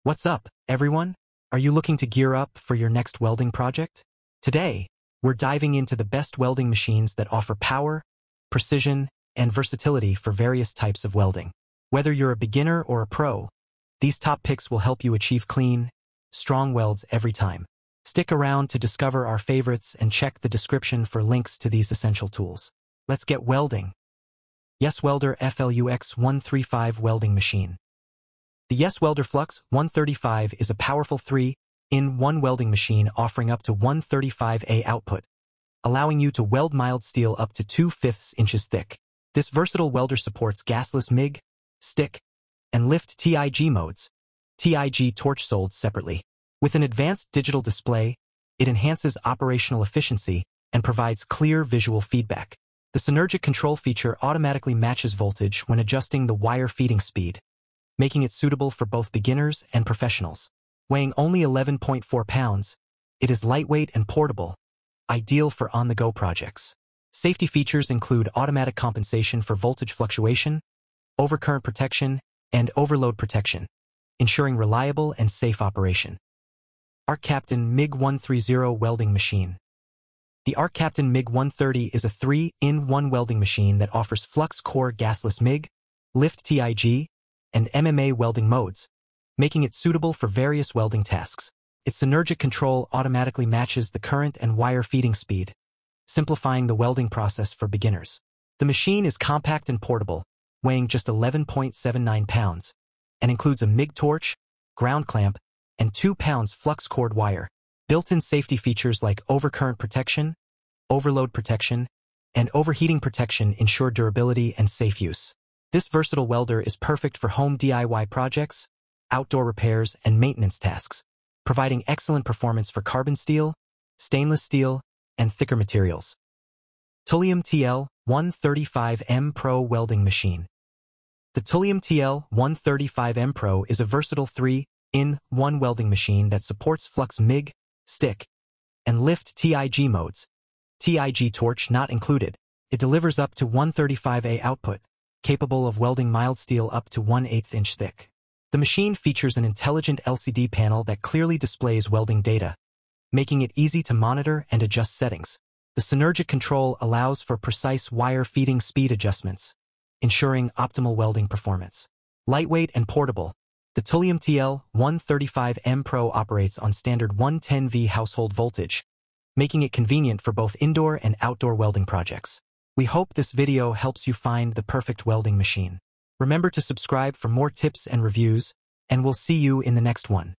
What's up, everyone? Are you looking to gear up for your next welding project? Today, we're diving into the best welding machines that offer power, precision, and versatility for various types of welding. Whether you're a beginner or a pro, these top picks will help you achieve clean, strong welds every time. Stick around to discover our favorites and check the description for links to these essential tools. Let's get welding. Yeswelder Flux 135 Welding Machine. The Yeswelder Flux 135 is a powerful 3-in-1 welding machine offering up to 135A output, allowing you to weld mild steel up to 2/5 inches thick. This versatile welder supports gasless MIG, stick, and lift TIG modes, TIG torch sold separately. With an advanced digital display, it enhances operational efficiency and provides clear visual feedback. The synergic control feature automatically matches voltage when adjusting the wire feeding speed, making it suitable for both beginners and professionals. Weighing only 11.4 pounds, it is lightweight and portable, ideal for on-the-go projects. Safety features include automatic compensation for voltage fluctuation, overcurrent protection, and overload protection, ensuring reliable and safe operation. Arccaptain MIG 130 Welding Machine. The Arccaptain MIG 130 is a 3-in-1 welding machine that offers flux core gasless MIG, lift TIG, and MMA welding modes, making it suitable for various welding tasks. Its synergic control automatically matches the current and wire feeding speed, simplifying the welding process for beginners. The machine is compact and portable, weighing just 11.79 pounds, and includes a MIG torch, ground clamp, and 2 pounds flux cord wire. Built-in safety features like overcurrent protection, overload protection, and overheating protection ensure durability and safe use. This versatile welder is perfect for home DIY projects, outdoor repairs, and maintenance tasks, providing excellent performance for carbon steel, stainless steel, and thicker materials. Tooliom TL 135M Pro Welding Machine. The Tooliom TL 135M Pro is a versatile 3-in-1 welding machine that supports flux MIG, stick, and lift TIG modes, TIG torch not included. It delivers up to 135A output, capable of welding mild steel up to 1/8 inch thick. The machine features an intelligent LCD panel that clearly displays welding data, making it easy to monitor and adjust settings. The synergic control allows for precise wire feeding speed adjustments, ensuring optimal welding performance. Lightweight and portable, the Tooliom TL 135M Pro operates on standard 110V household voltage, making it convenient for both indoor and outdoor welding projects. We hope this video helps you find the perfect welding machine. Remember to subscribe for more tips and reviews, and we'll see you in the next one.